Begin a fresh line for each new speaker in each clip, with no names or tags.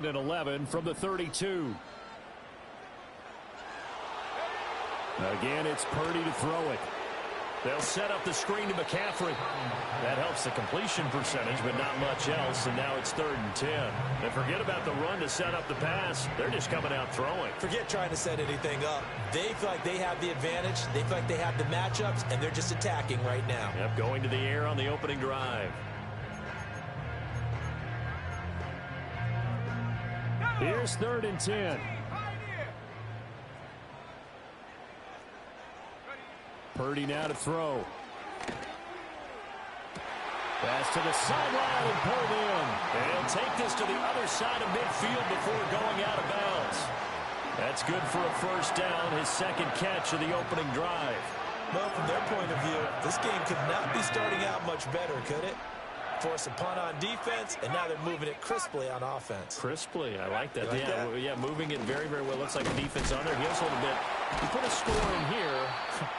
And 11 from the 32. Again, it's Purdy to throw it. They'll set up the screen to McCaffrey. That helps the completion percentage, but not much else, and now it's 3rd and 10. And forget about the run to set up the pass. They're just coming out throwing.
Forget trying to set anything up. They feel like they have the advantage. They feel like they have the matchups, and they're just attacking right now.
Yep, going to the air on the opening drive. Here's 3rd and 10. Purdy now to throw. Pass to the sideline and pulled in. And he'll take this to the other side of midfield before going out of bounds. That's good for a first down, his second catch of the opening drive.
Well, from their point of view, this game could not be starting out much better, could it? Force a punt on defense, and now they're moving it crisply on offense.
Crisply, I like that.
Like that?
Yeah, moving it very, very well. Looks like the defense on their heels a little bit. You put a score in here,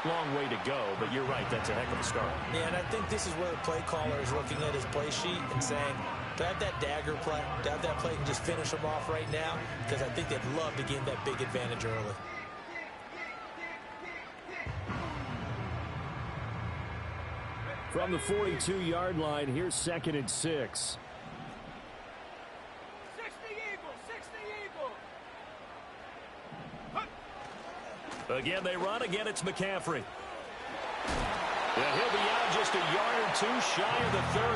long way to go, but you're right, that's a heck of a start.
Yeah, and I think this is where the play caller is looking at his play sheet and saying, do I have that dagger play? Do I have that play and just finish them off right now? Because I think they'd love to gain that big advantage early.
From the 42-yard line, here's 2nd and 6.
60 Eagles.
Again, they run. Again, it's McCaffrey. Yeah, he'll be out just a yard or two shy of the 30.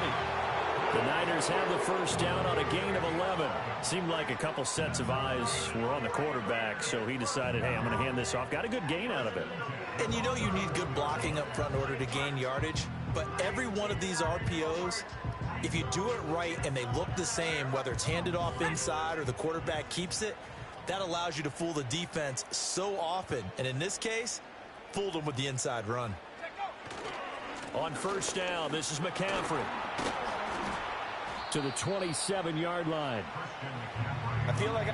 The Niners have the first down on a gain of 11. Seemed like a couple sets of eyes were on the quarterback, so he decided, hey, I'm going to hand this off. Got a good gain out of it.
And you know you need good blocking up front in order to gain yardage. But every one of these RPOs, if you do it right and they look the same, whether it's handed off inside or the quarterback keeps it, that allows you to fool the defense so often. And in this case, fooled them with the inside run.
On first down, this is McCaffrey. To the 27-yard line.
I feel like...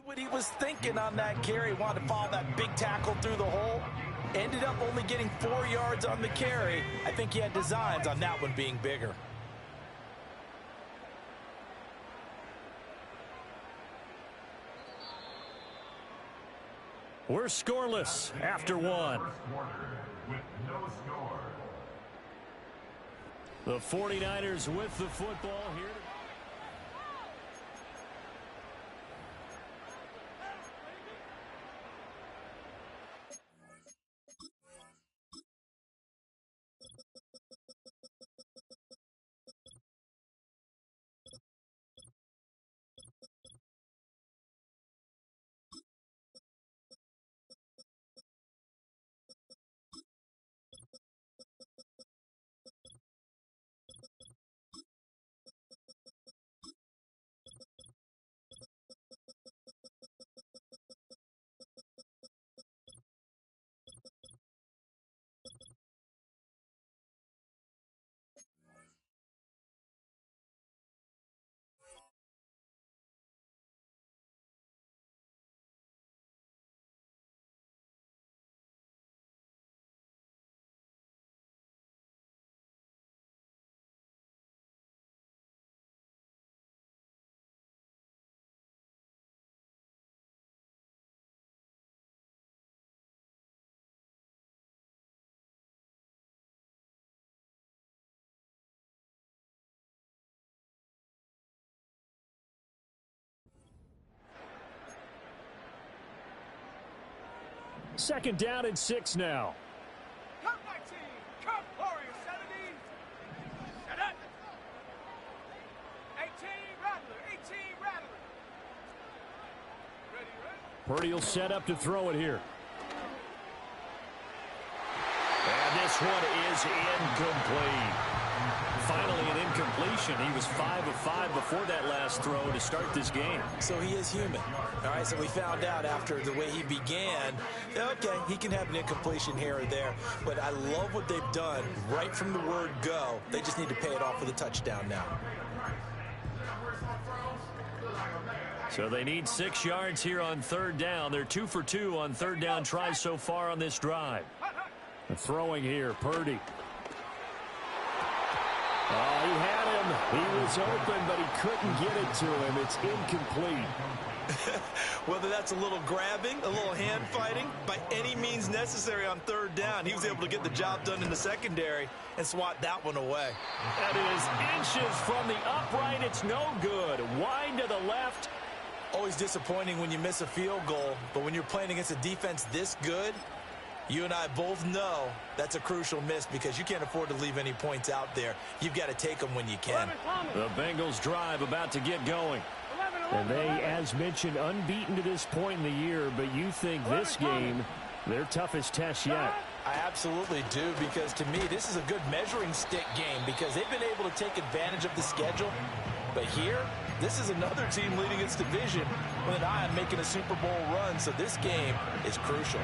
what he was thinking on that carry. Wanted to follow that big tackle through the hole. Ended up only getting 4 yards on the carry. I think he had designs on that one being bigger.
We're scoreless after one. The 49ers with the football here. Second down and 6 now.
Cut my team. Cut Warrior 70. Set up. 18 Rattler. 18 Rattler. Ready.
Purdy will set up to throw it here. And this one is incomplete. Finally an incompletion. He was 5 of 5 before that last throw to start this game.
So he is human. All right, so we found out after the way he began, okay, he can have an incompletion here or there, but I love what they've done right from the word go. They just need to pay it off with a touchdown now.
So they need 6 yards here on third down. They're 2 for 2 on third down tries so far on this drive. Throwing here, Purdy. Oh, he had him. He was open, but he couldn't get it to him. It's incomplete.
Whether that's a little grabbing, a little hand fighting, by any means necessary on third down, he was able to get the job done in the secondary and swat that one away.
That is inches from the upright. It's no good. Wide to the left.
Always disappointing when you miss a field goal, but when you're playing against a defense this good, you and I both know that's a crucial miss because you can't afford to leave any points out there. You've got to take them when you can.
The Bengals drive about to get going. And they, as mentioned, unbeaten to this point in the year, but you think this game, their toughest test yet.
I absolutely do, because to me, this is a good measuring stick game because they've been able to take advantage of the schedule. But here, this is another team leading its division with an eye on making a Super Bowl run, so this game is crucial.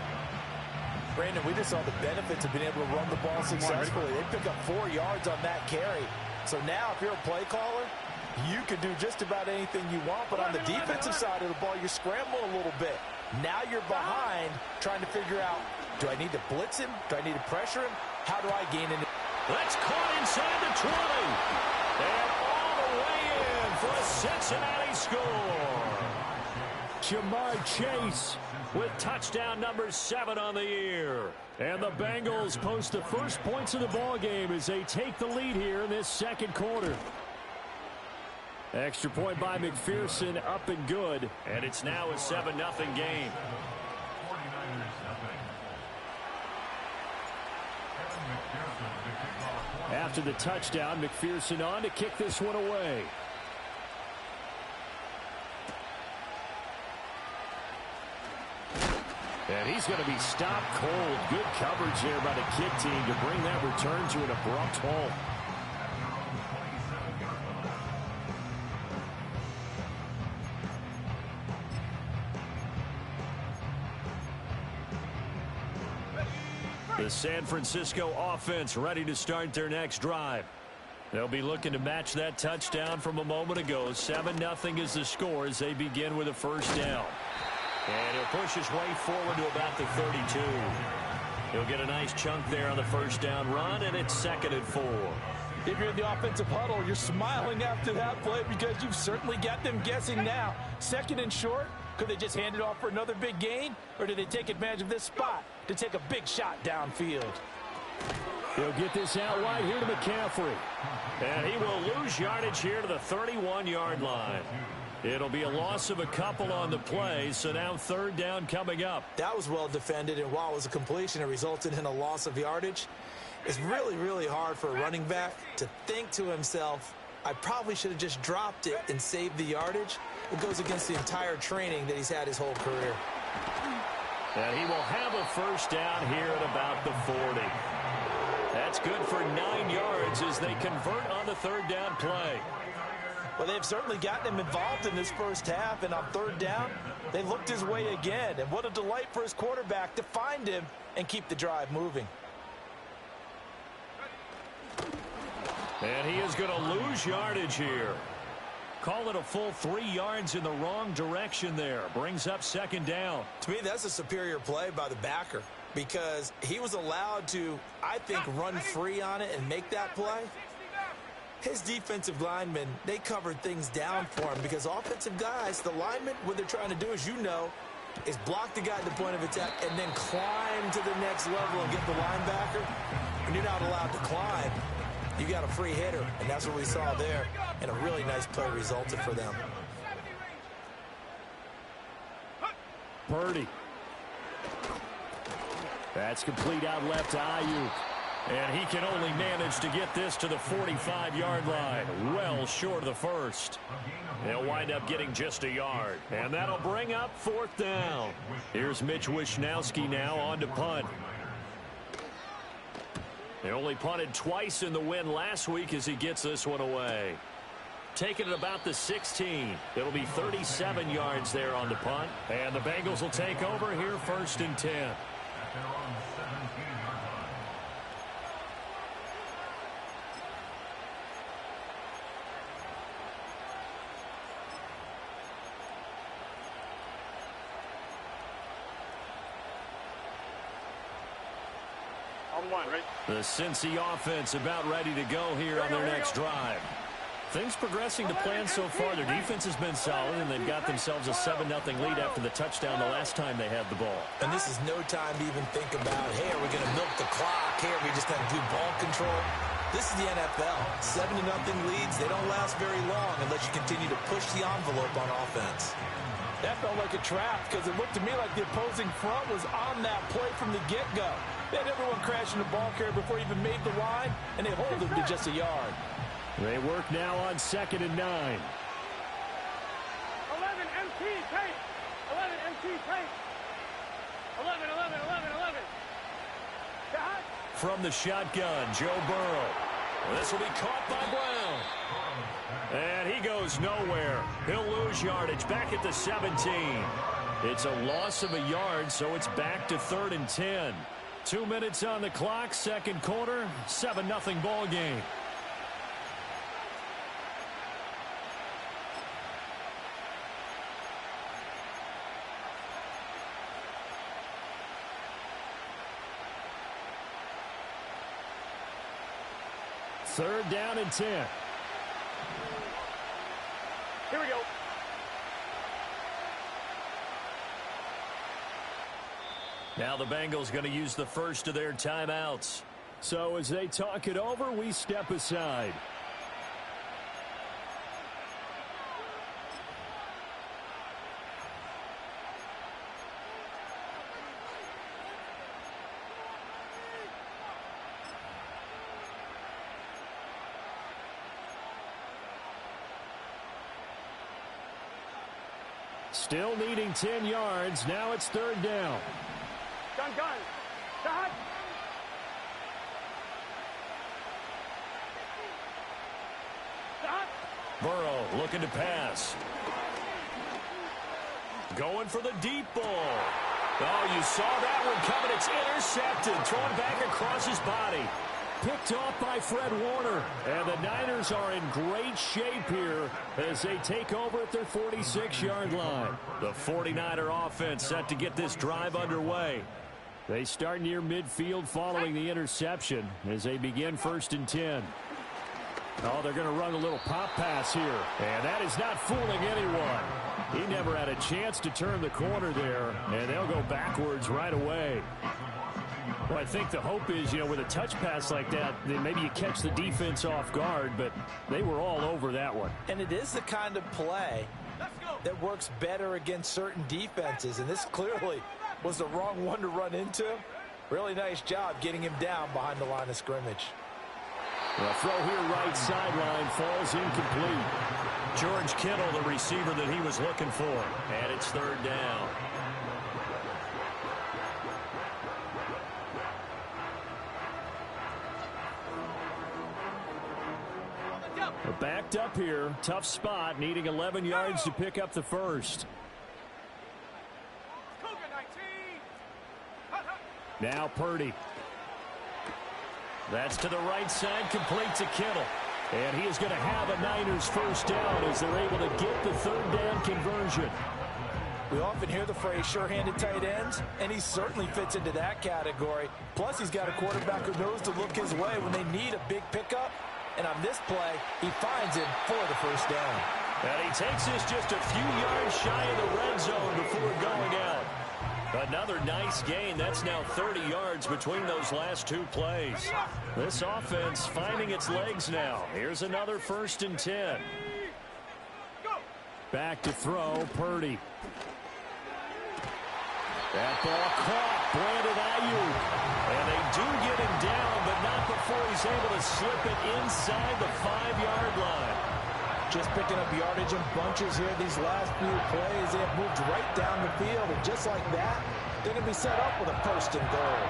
Brandon, we just saw the benefits of being able to run the ball successfully. They pick up 4 yards on that carry. So now, if you're a play caller, you can do just about anything you want. But on the defensive side of the ball, you're scrambling a little bit. Now you're behind, trying to figure out, do I need to blitz him? Do I need to pressure him? How do I gain an...
That's caught inside the 20. And all the way in for a Cincinnati score. Jamar Chase with touchdown number 7 on the year. And the Bengals post the first points of the ball game as they take the lead here in this second quarter. Extra point by McPherson, up and good. And it's now a 7-0 game. After the touchdown, McPherson on to kick this one away. And he's going to be stopped cold. Good coverage there by the kick team to bring that return to an abrupt halt. The San Francisco offense ready to start their next drive. They'll be looking to match that touchdown from a moment ago. 7-0 is the score as they begin with a first down. And he'll push his way forward to about the 32. He'll get a nice chunk there on the first down run, and it's 2nd and 4.
If you're in the offensive huddle, you're smiling after that play because you've certainly got them guessing now. 2nd and short, could they just hand it off for another big gain? Or do they take advantage of this spot to take a big shot downfield?
He'll get this out wide here to McCaffrey. And he will lose yardage here to the 31-yard line. It'll be a loss of a couple on the play, so now third down coming up.
That was well defended, and while it was a completion, it resulted in a loss of yardage. It's really, really hard for a running back to think to himself, I probably should have just dropped it and saved the yardage. It goes against the entire training that he's had his whole career.
And he will have a first down here at about the 40. That's good for 9 yards as they convert on the third down play.
Well, they've certainly gotten him involved in this first half, and on third down, they looked his way again. And what a delight for his quarterback to find him and keep the drive moving.
And he is going to lose yardage here. Call it a full 3 yards in the wrong direction there. Brings up 2nd down.
To me, that's a superior play by the backer because he was allowed to, I think, run free on it and make that play. His defensive linemen, they covered things down for him because offensive guys, the linemen, what they're trying to do, as you know, is block the guy at the point of attack and then climb to the next level and get the linebacker. When you're not allowed to climb, you got a free hitter, and that's what we saw there, and a really nice play resulted for them.
That's complete out left to Ayuk. And he can only manage to get this to the 45-yard line. Well short of the first. They'll wind up getting just a yard. And that'll bring up 4th down. Here's Mitch Wishnowski now on to punt. They only punted twice in the win last week as he gets this one away. Taking it about the 16. It'll be 37 yards there on the punt. And the Bengals will take over here 1st and 10. The Cincy offense about ready to go here on their next drive. Things progressing to plan so far. Their defense has been solid, and they've got themselves a 7-0 lead after the touchdown the last time they had the ball.
And this is no time to even think about, hey, are we going to milk the clock? Hey, are we just going to do ball control? This is the NFL. 7-0 leads, they don't last very long unless you continue to push the envelope on offense.
That felt like a trap because it looked to me like the opposing front was on that play from the get-go. They had everyone crashing the ball carrier before he even made the line, and they hold him to just a yard.
They work now on 2nd and 9.
11 MT tape. 11 MT tape. 11, 11, 11, 11. Shot.
From the shotgun, Joe Burrow. This will be caught by Brown. And he goes nowhere. He'll lose yardage back at the 17. It's a loss of a yard, so it's back to 3rd and 10. 2 minutes on the clock, 2nd quarter, 7-0 ball game. Third down and 10.
Here we go.
Now the Bengals going to use the first of their timeouts. So as they talk it over, we step aside. Still needing 10 yards. Now it's 3rd down.
Gun. Shot. Shot.
Burrow looking to pass. Going for the deep ball. Oh, you saw that one coming. It's intercepted. Thrown back across his body. Picked off by Fred Warner. And the Niners are in great shape here as they take over at their 46-yard line. The 49er offense set to get this drive underway. They start near midfield following the interception as they begin 1st and 10. Oh, they're going to run a little pop pass here. And that is not fooling anyone. He never had a chance to turn the corner there, and they'll go backwards right away. Well, I think the hope is, with a touch pass like that, then maybe you catch the defense off guard, but they were all over that one.
And it is the kind of play that works better against certain defenses, and this clearly was the wrong one to run into. Really nice job getting him down behind the line of scrimmage.
The throw here right sideline falls incomplete. George Kittle, the receiver that he was looking for. And it's 3rd down. We're backed up here. Tough spot, needing 11 yards to pick up the first. Now Purdy. That's to the right side, complete to Kittle. And he is going to have a Niners first down as they're able to get the 3rd down conversion.
We often hear the phrase sure-handed tight ends, and he certainly fits into that category. Plus, he's got a quarterback who knows to look his way when they need a big pickup. And on this play, he finds him for the first down.
And he takes this just a few yards shy of the red zone before going out. Another nice gain. That's now 30 yards between those last 2 plays. This offense finding its legs now. Here's another 1st and 10. Back to throw, Purdy. That ball caught Brandon Ayuk. And they do get him down, but not before he's able to slip it inside the 5-yard line.
Just picking up yardage in bunches here these last few plays. They have moved right down the field, and just like that, they're going to be set up with a first and goal.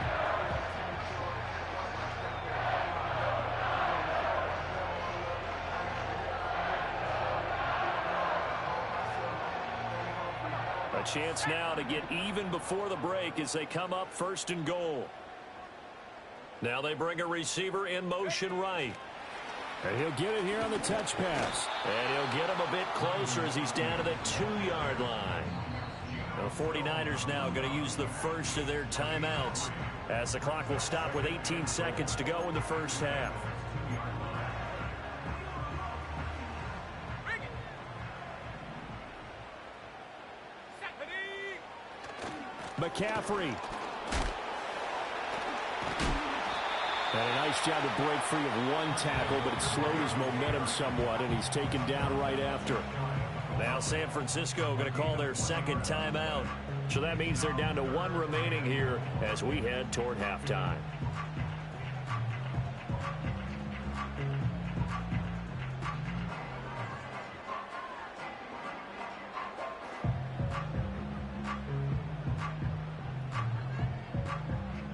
A chance now to get even before the break as they come up first and goal. Now they bring a receiver in motion right.
And he'll get it here on the touch pass.
And he'll get him a bit closer as he's down to the 2-yard line. The 49ers now going to use the first of their timeouts as the clock will stop with 18 seconds to go in the first half.
McCaffrey. And a nice job to break free of one tackle, but it slowed his momentum somewhat, and he's taken down right after.
Now San Francisco going to call their second timeout. So that means they're down to 1 remaining here as we head toward halftime.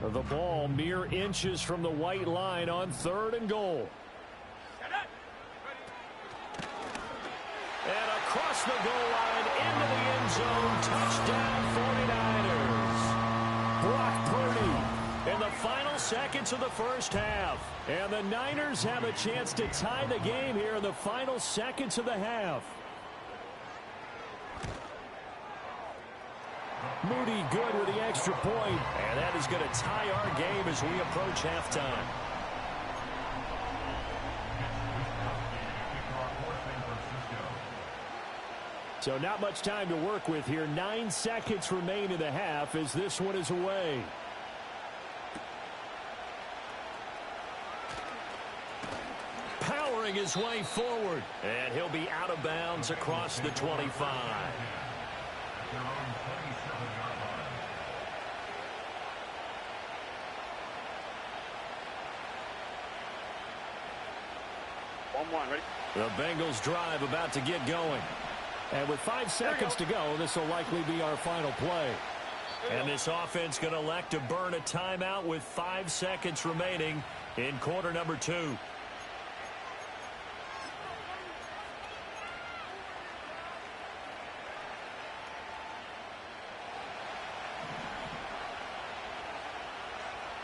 The ball mere inches from the white line on 3rd and goal.
And across the goal line into the end zone. Touchdown 49ers.
Brock Purdy
In the final seconds of the first half.
and the Niners have a chance to tie the game here in the final seconds of the half. Moody good with the extra point.
And that is going to tie our game as we approach halftime.
So not much time to work with here. 9 seconds remain in the half as this one is away.
Powering his way forward. And he'll be out of bounds across the 25.
Ready?
The Bengals drive about to get going.
And with 5 seconds to go, this will likely be our final play.
And this offense going to elect to burn a timeout with 5 seconds remaining in quarter number 2.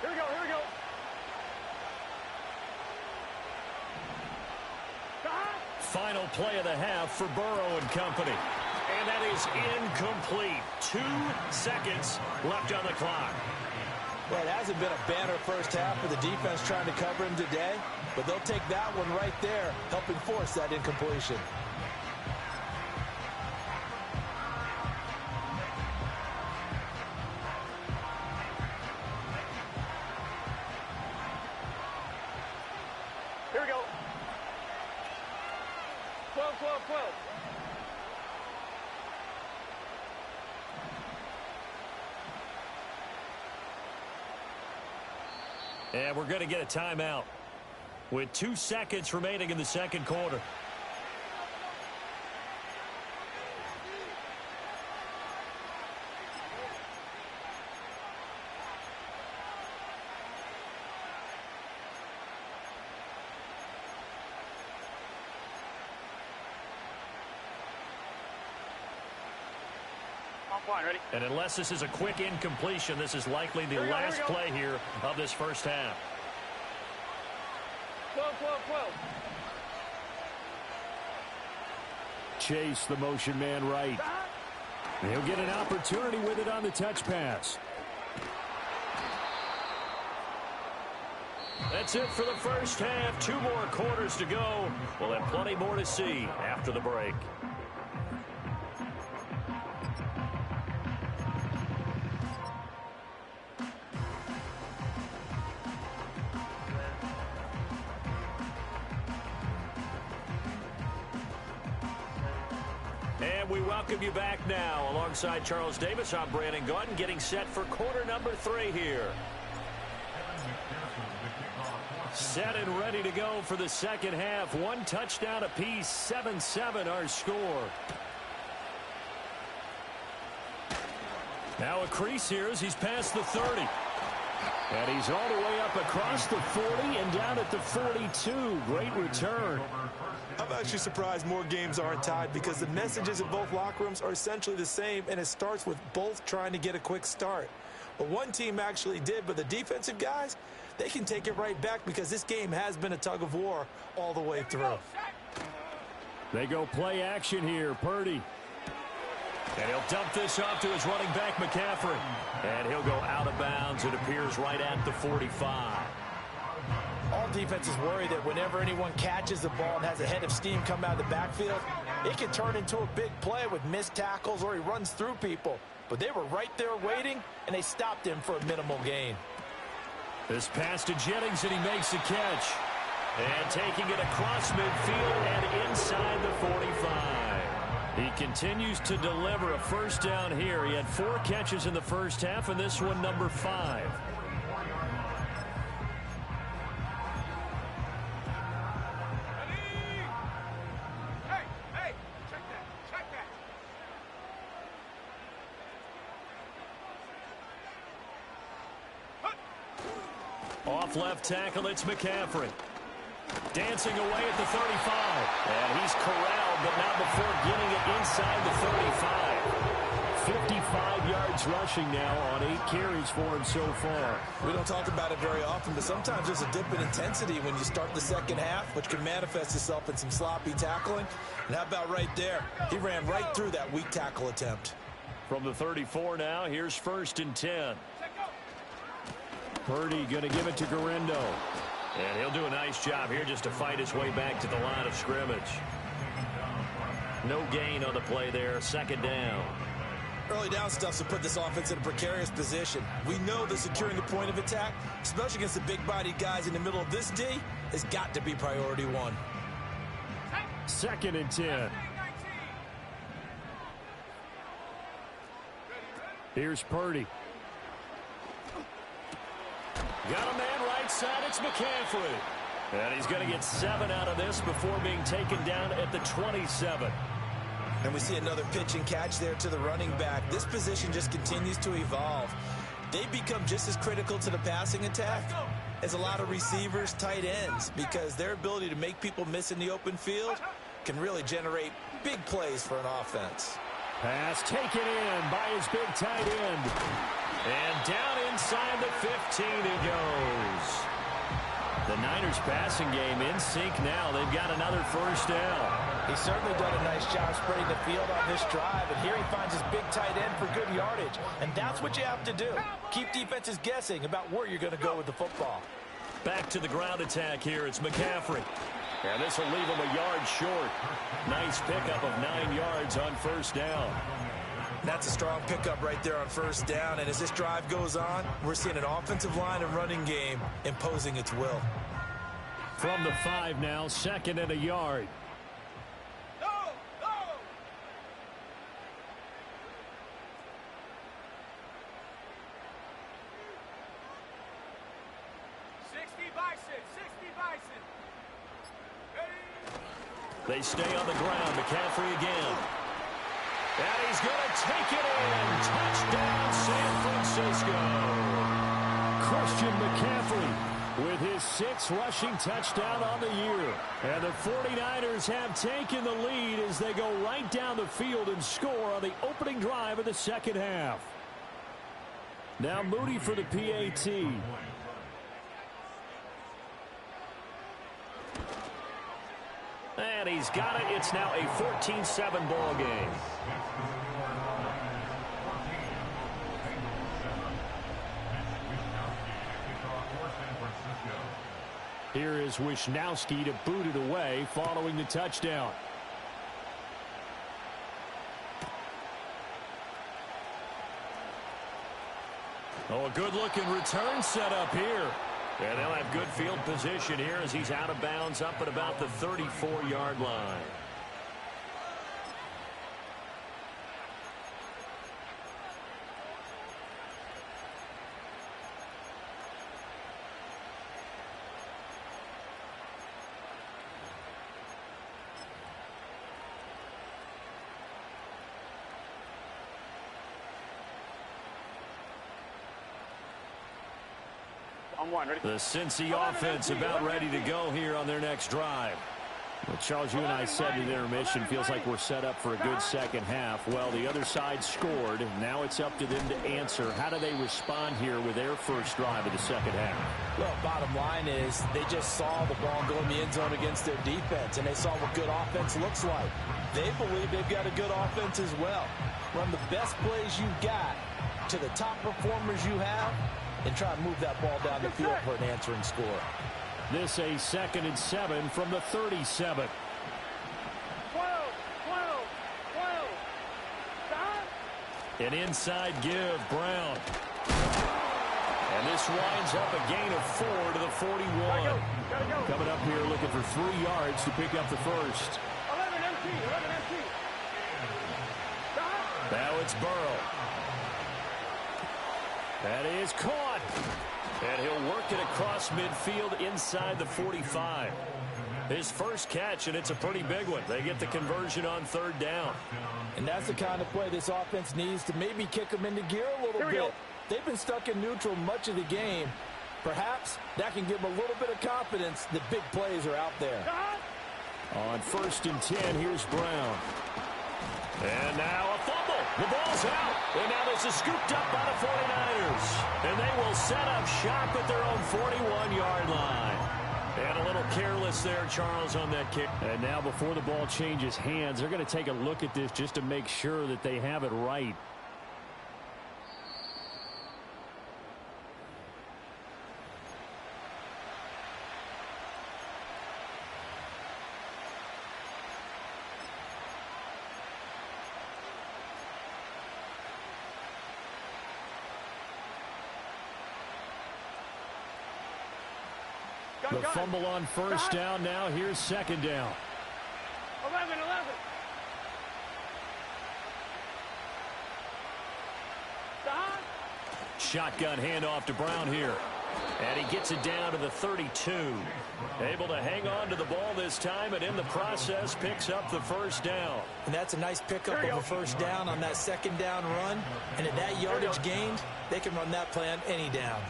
Here we go, here we go.
Final play of the half for Burrow and company. And that is incomplete. 2 seconds left on the clock.
Well, it hasn't been a banner first half for the defense trying to cover him today, but they'll take that one right there, helping force that incompletion.
Here we go. 12, 12, 12.
And we're going to get a timeout with 2 seconds remaining in the second quarter.
Ready?
And unless this is a quick incompletion, this is likely the
Here we go,
last
here we go.
play here of this first half.
12, 12, 12.
Chase, the motion man right. He'll get an opportunity with it on the touch pass.
That's it for the first half. 2 more quarters to go. We'll have plenty more to see after the break. And And we welcome you back now. Alongside Charles Davis, I'm Brandon Gaudin, getting set for quarter number 3 here. Set and ready to go for the second half. 1 touchdown apiece, 7-7 our score. Now a crease here as he's past the 30. And he's all the way up across the 40 and down at the 42. Great return.
I'm actually surprised more games aren't tied because the messages in both locker rooms are essentially the same, and it starts with both trying to get a quick start. Well, one team actually did, but the defensive guys, they can take it right back because this game has been a tug of war all the way through.
They go play action here. Purdy.
And he'll dump this off to his running back, McCaffrey. And he'll go out of bounds. It appears right at the 45.
All defenses worry that whenever anyone catches the ball and has a head of steam come out of the backfield, it can turn into a big play with missed tackles or he runs through people. But they were right there waiting, and they stopped him for a minimal gain.
This pass to Jennings, and he makes the catch. And taking it across midfield and inside the 45. He continues to deliver a first down here. He had 4 catches in the first half, and this one number 5.
Hey, check that.
Off left tackle, it's McCaffrey. Dancing away at the 35. And he's corralled, but not before getting it inside the 35. 55 yards rushing now on 8 carries for him so far.
We don't talk about it very often, but sometimes there's a dip in intensity when you start the second half, which can manifest itself in some sloppy tackling. And how about right there? He ran right through that weak tackle attempt.
From the 34 now, here's 1st and 10.
Purdy going to give it to Guerrero.
And he'll do a nice job here just to fight his way back to the line of scrimmage. No gain on the play there. 2nd down.
Early down stuff to put this offense in a precarious position. We know that securing the point of attack, especially against the big-bodied guys in the middle of this D, has got to be priority 1.
2nd and 10. Here's Purdy.
Got a man right side. It's McCaffrey. And he's going to get 7 out of this before being taken down at the 27.
And we see another pitch and catch there to the running back. This position just continues to evolve. They become just as critical to the passing attack as a lot of receivers, tight ends, because their ability to make people miss in the open field can really generate big plays for an offense.
Pass taken in by his big tight end.
And down inside the 15 he goes. The Niners passing game in sync now. They've got another first down.
He's certainly done a nice job spreading the field on this drive, and here he finds his big tight end for good yardage. And that's what you have to do. Keep defenses guessing about where you're going to go with the football.
Back to the ground attack here. It's McCaffrey. And this will leave him a yard short. Nice pickup of 9 yards on first down.
That's a strong pickup right there on first down. And as this drive goes on, we're seeing an offensive line and running game imposing its will.
From the 5 now, 2nd and a yard.
No! 60 Bison. Ready?
They stay on the ground. McCaffrey again. And he's going to take it in. Touchdown, San Francisco.
Christian McCaffrey with his 6th rushing touchdown on the year. And the 49ers have taken the lead as they go right down the field and score on the opening drive of the second half. Now Moody for the PAT.
And he's got it. It's now a 14-7 ball game.
Here is Wisnowski to boot it away following the touchdown.
Oh, a good-looking return set up here. And they'll have good field position here as he's out of bounds up at about the 34-yard line.
On one, ready?
The Cincy offense about ready to go here on their next drive.
Well, Charles, you and I said in intermission, feels like we're set up for a good second half. Well, the other side scored. Now it's up to them to answer. How do they respond here with their first drive of the second half?
Well, bottom line is they just saw the ball go in the end zone against their defense, and they saw what good offense looks like. They believe they've got a good offense as well. Run the best plays you've got to the top performers you have, and try to move that ball down the field for an answering score.
This a 2nd and 7 from the 37.
12, 12, 12. Stop.
An inside give, Brown. And this winds up a gain of 4 to the 41.
Gotta go.
Coming up here looking for 3 yards to pick up the first.
11 empty, 11 empty. Stop.
Now it's Burrow. That is caught. And he'll work it across midfield inside the 45. His first catch, and it's a pretty big one. They get the conversion on 3rd down.
And that's the kind of play this offense needs to maybe kick them into gear a little bit. They've been stuck in neutral much of the game. Perhaps that can give them a little bit of confidence that big plays are out there.
On 1st and 10, here's Brown. And now a fumble. The ball's out. And now this is scooped up by the 49ers. And they will set up shop at their own 41-yard line. And a little careless there, Charles, on that kick.
And now before the ball changes hands, they're going to take a look at this just to make sure that they have it right. The fumble on 1st down. Now here's 2nd down.
11, 11. Stop.
Shotgun handoff to Brown here. And he gets it down to the 32. Able to hang on to the ball this time, and in the process picks up the 1st down.
And that's a nice pickup of a 1st down on that 2nd down run. And at that yardage gained, they can run that play on any down.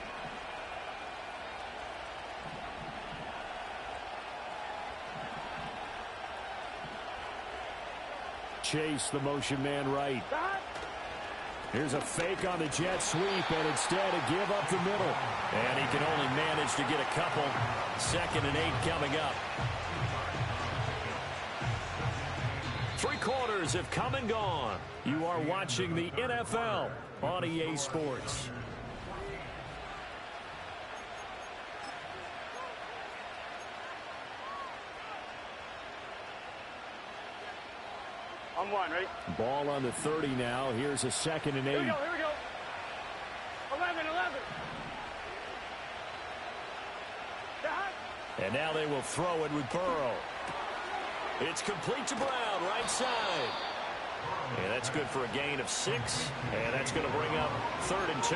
Chase, the motion man right. Here's a fake on the jet sweep, and instead a give up the middle.
And he can only manage to get a couple. 2nd and 8 coming up. 3 quarters have come and gone. You are watching the NFL on EA Sports.
On one, ready?
Ball on the 30 now. Here's a 2nd and 8.
Here we go. 11, 11. Stop.
And now they will throw it with Burrow. It's complete to Brown, right side. And that's good for a gain of 6. And that's going to bring up 3rd and 2.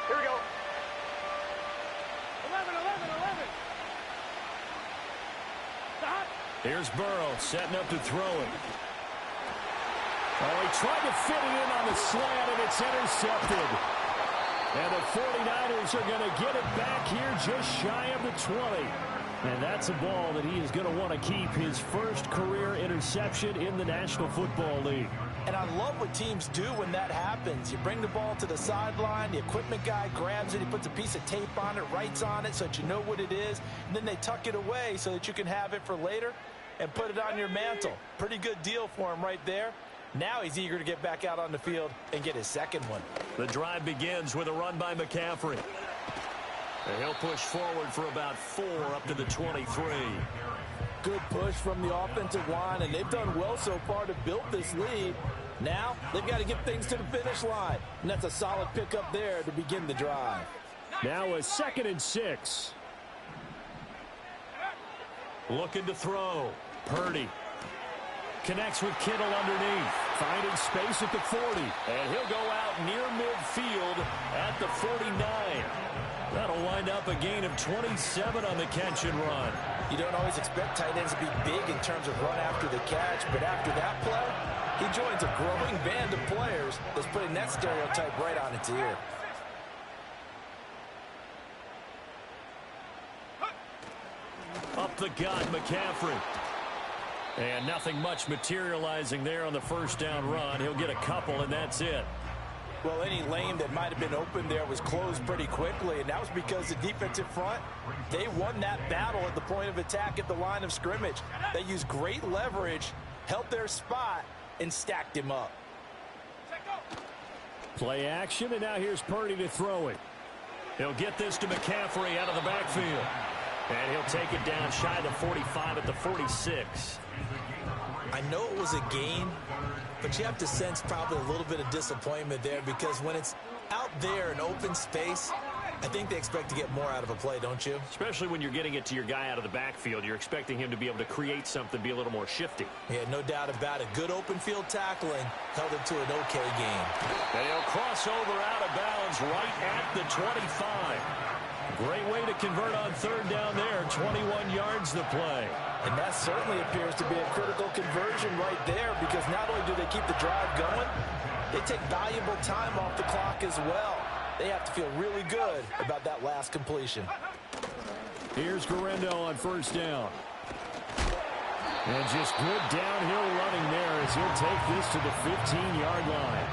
Here we go. 11, 11, 11. Stop.
Here's Burrow setting up to throw it. Oh, he tried to fit it in on the slant, and it's intercepted. And the 49ers are going to get it back here just shy of the 20. And that's a ball that he is going to want to keep, his first career interception in the National Football League.
And I love what teams do when that happens. You bring the ball to the sideline, the equipment guy grabs it, he puts a piece of tape on it, writes on it so that you know what it is, and then they tuck it away so that you can have it for later and put it on your mantle. Pretty good deal for him right there. Now he's eager to get back out on the field and get his second one.
The drive begins with a run by McCaffrey. And he'll push forward for about 4 up to the 23.
Good push from the offensive line, and they've done well so far to build this lead. Now they've got to get things to the finish line, and that's a solid pickup there to begin the drive.
Now a 2nd and 6.
Looking to throw. Purdy connects with Kittle underneath.
Finding space at the 40.
And he'll go out near midfield at the 49. That'll wind up a gain of 27 on the catch and run.
You don't always expect tight ends to be big in terms of run after the catch, but after that play, he joins a growing band of players that's putting that stereotype right on its ear.
Up the gut, McCaffrey. And nothing much materializing there on the first down run. He'll get a couple, and that's it.
Well, any lane that might have been open there was closed pretty quickly, and that was because the defensive front, they won that battle at the point of attack at the line of scrimmage. They used great leverage, held their spot, and stacked him up.
Play action, and now here's Purdy to throw it.
He'll get this to McCaffrey out of the backfield. And he'll take it down shy of the 45 at the 46.
I know it was a gain, but you have to sense probably a little bit of disappointment there because when it's out there in open space, I think they expect to get more out of a play, don't you?
Especially when you're getting it to your guy out of the backfield. You're expecting him to be able to create something, be a little more shifty.
Yeah, no doubt about it. Good open field tackling held it to an okay game.
And he'll cross over out of bounds right at the 25. Great way to convert on third down there. 21 yards the play.
And that certainly appears to be a critical conversion right there because not only do they keep the drive going, they take valuable time off the clock as well. They have to feel really good about that last completion.
Here's Guerrero on first down. And just good downhill running there as he'll take this to the 15-yard line.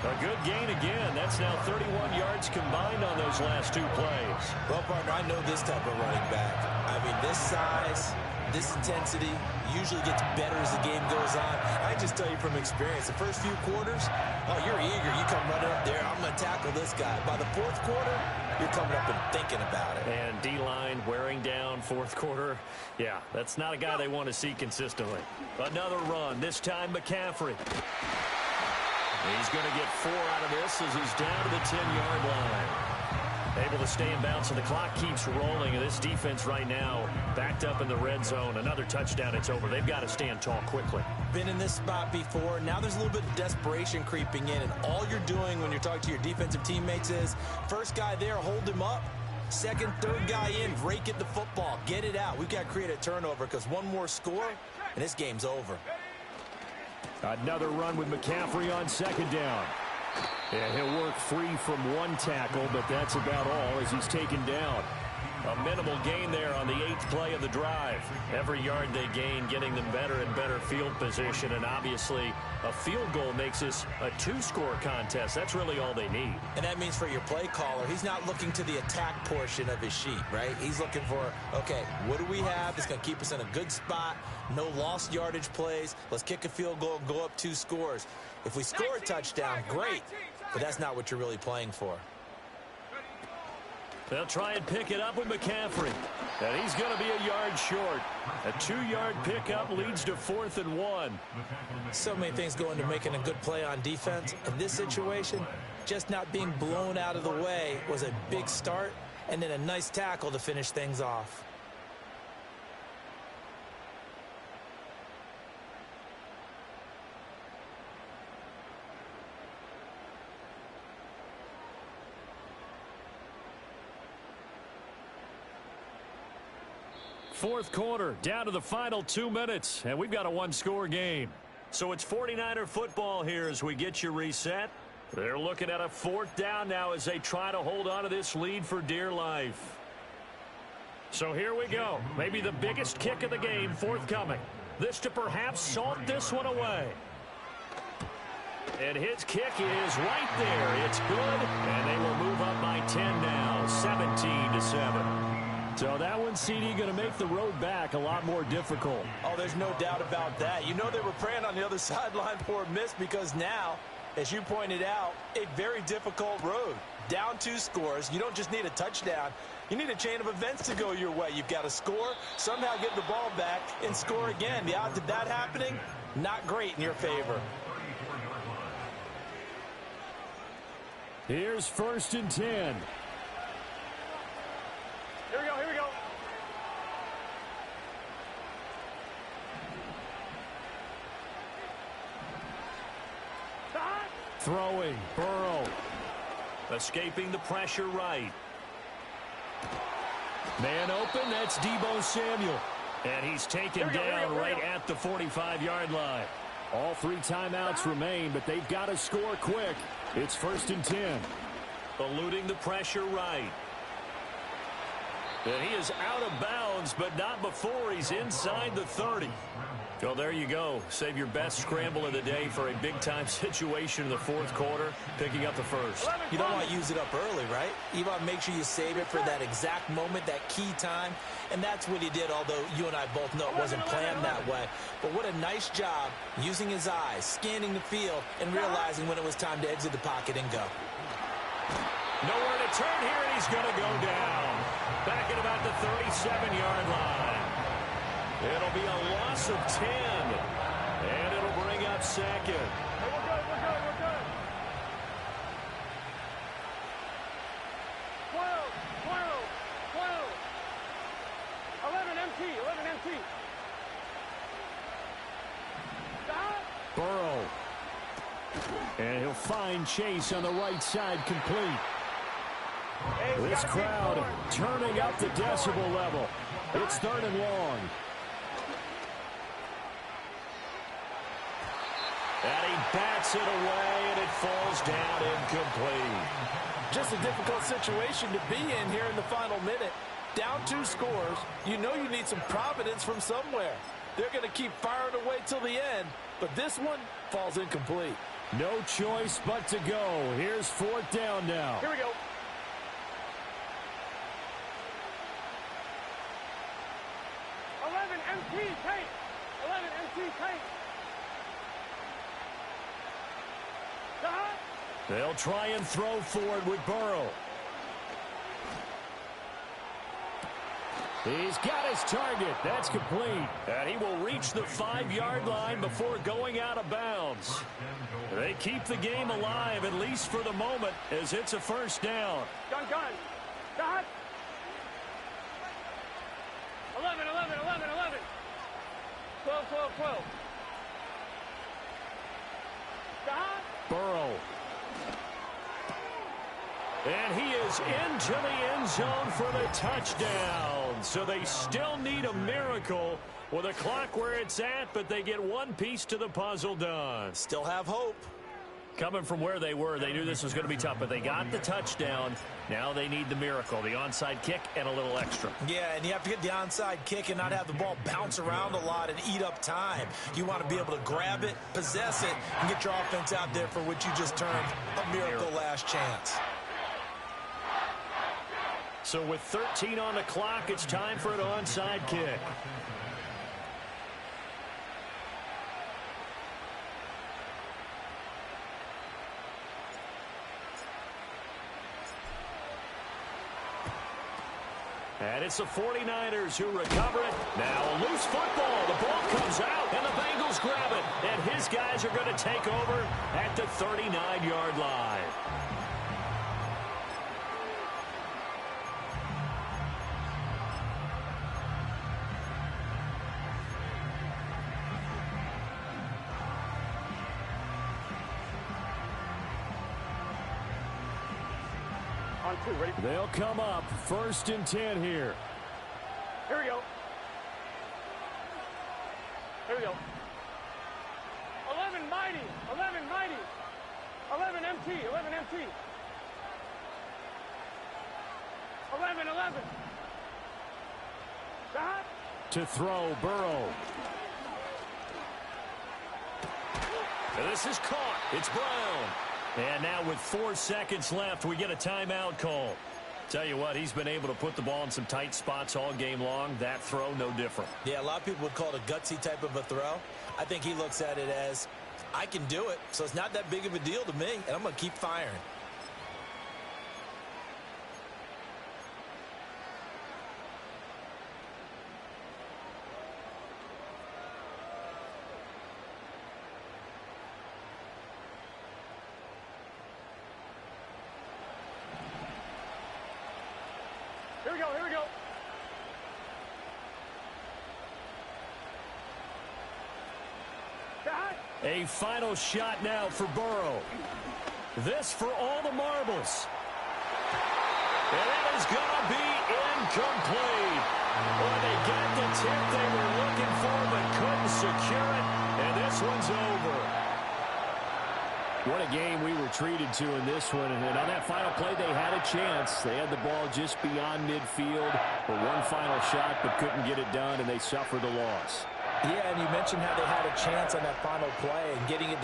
A good gain again. That's now 31 yards combined on those last two plays.
Well, partner, I know this type of running back. I mean, this size, this intensity usually gets better as the game goes on. I just tell you from experience, the first few quarters, oh, you're eager. You come running up there, I'm going to tackle this guy. By the fourth quarter, you're coming up and thinking about it.
And D-line wearing down fourth quarter. Yeah, that's not a guy they want to see consistently. Another run, this time McCaffrey. He's going to get 4 out of this as he's down to the 10-yard line. Able to stay in bounds, and the clock keeps rolling. And this defense right now backed up in the red zone. Another touchdown, it's over. They've got to stand tall quickly.
Been in this spot before. Now there's a little bit of desperation creeping in. And all you're doing when you're talking to your defensive teammates is, first guy there, hold him up. Second, third guy in, rake at the football. Get it out. We've got to create a turnover because one more score, and this game's over.
Another run with McCaffrey on second down. And he'll work free from one tackle, but that's about all as he's taken down.
A minimal gain there on the 8th play of the drive. Every yard they gain getting them better and better field position, and obviously a field goal makes this a 2-score contest. That's really all they need.
And that means for your play caller, he's not looking to the attack portion of his sheet, right? He's looking for, okay, what do we have that's going to keep us in a good spot? No lost yardage plays. Let's kick a field goal and go up 2 scores. If we score a touchdown, great, but that's not what you're really playing for.
They'll try and pick it up with McCaffrey. And he's going to be a yard short. A 2-yard pickup leads to 4th and 1.
So many things go into making a good play on defense. In this situation, just not being blown out of the way was a big start, and then a nice tackle to finish things off.
Fourth quarter, down to the final 2 minutes, and we've got a 1-score game. So it's 49er football here as we get you reset. They're looking at a 4th down now as they try to hold on to this lead for dear life. So here we go. Maybe the biggest kick of the game forthcoming. This to perhaps salt this one away. And his kick is right there. It's good, and they will move up by 10 now, 17-7.
So that one, CD, going to make the road back a lot more difficult.
Oh, there's no doubt about that. You know they were praying on the other sideline for a miss because now, as you pointed out, a very difficult road. Down 2 scores. You don't just need a touchdown. You need a chain of events to go your way. You've got to score, somehow get the ball back, and score again. The odds of that happening, not great in your favor.
Here's 1st and 10.
Here we go, here we go.
Throwing, Burrow.
Escaping the pressure right.
Man open, that's Deebo Samuel.
And he's taken down right at the 45-yard line.
All 3 timeouts remain, but they've got to score quick. It's 1st and 10.
Eluding the pressure right. And he is out of bounds, but not before he's inside the 30. Well, there you go. Save your best scramble of the day for a big-time situation in the 4th quarter, picking up the first.
You don't want to use it up early, right? You want to make sure you save it for that exact moment, that key time. And that's what he did, although you and I both know it wasn't planned that way. But what a nice job using his eyes, scanning the field, and realizing when it was time to exit the pocket and go.
Nowhere to turn here, and he's going to go down. Back at about the 37-yard line. It'll be a loss of 10, and it'll bring up 2nd.
Hey, we're good, we're good. 12. 11 empty. Stop.
Burrow. And he'll find Chase on the right side complete.
Hey,
This crowd turning up the decibel level. It's 3rd and long.
And he bats it away, and it falls down incomplete.
Just a difficult situation to be in here in the final minute. Down 2 scores, you know you need some providence from somewhere. They're going to keep firing away till the end, but this one falls incomplete.
No choice but to go. Here's 4th down now.
Here we go. 11 MT tape. 11 MT tape.
They'll try and throw forward with Burrow. He's got his target. That's complete.
And he will reach the 5-yard line before going out of bounds. They keep the game alive, at least for the moment, as it's a 1st down.
Gun. Dot. 11. 12. Dot.
Burrow.
And he is into the end zone for the touchdown. So they still need a miracle with a clock where it's at, but they get one piece to the puzzle done.
Still have hope.
Coming from where they were, they knew this was going to be tough, but they got the touchdown. Now they need the miracle, the onside kick and a little extra.
Yeah, and you have to get the onside kick and not have the ball bounce around a lot and eat up time. You want to be able to grab it, possess it, and get your offense out there for what you just termed a miracle last chance.
So with 13 on the clock, it's time for an onside kick. And it's the 49ers who recover it. Now a loose football. The ball comes out, and the Bengals grab it. And his guys are going to take over at the 39-yard line.
On 2, ready?
They'll come up 1st and 10 here.
Here we go. 11 mighty. 11 MT. 11. Stop.
To throw, Burrow.
And this is caught. It's Brown. And now with 4 seconds left, we get a timeout call. Tell you what, he's been able to put the ball in some tight spots all game long. That throw, no different.
Yeah, a lot of people would call it a gutsy type of a throw. I think he looks at it as, I can do it, so it's not that big of a deal to me, and I'm going to keep firing.
Here we go. Stop.
A final shot now for Burrow. This for all the marbles. And that is going to be incomplete. Well, they got the tip they were looking for, but couldn't secure it. And this one's over. What a game we were treated to in this one. And on that final play, they had a chance. They had the ball just beyond midfield for one final shot, but couldn't get it done, and they suffered a loss.
Yeah, and you mentioned how they had a chance on that final play and getting it to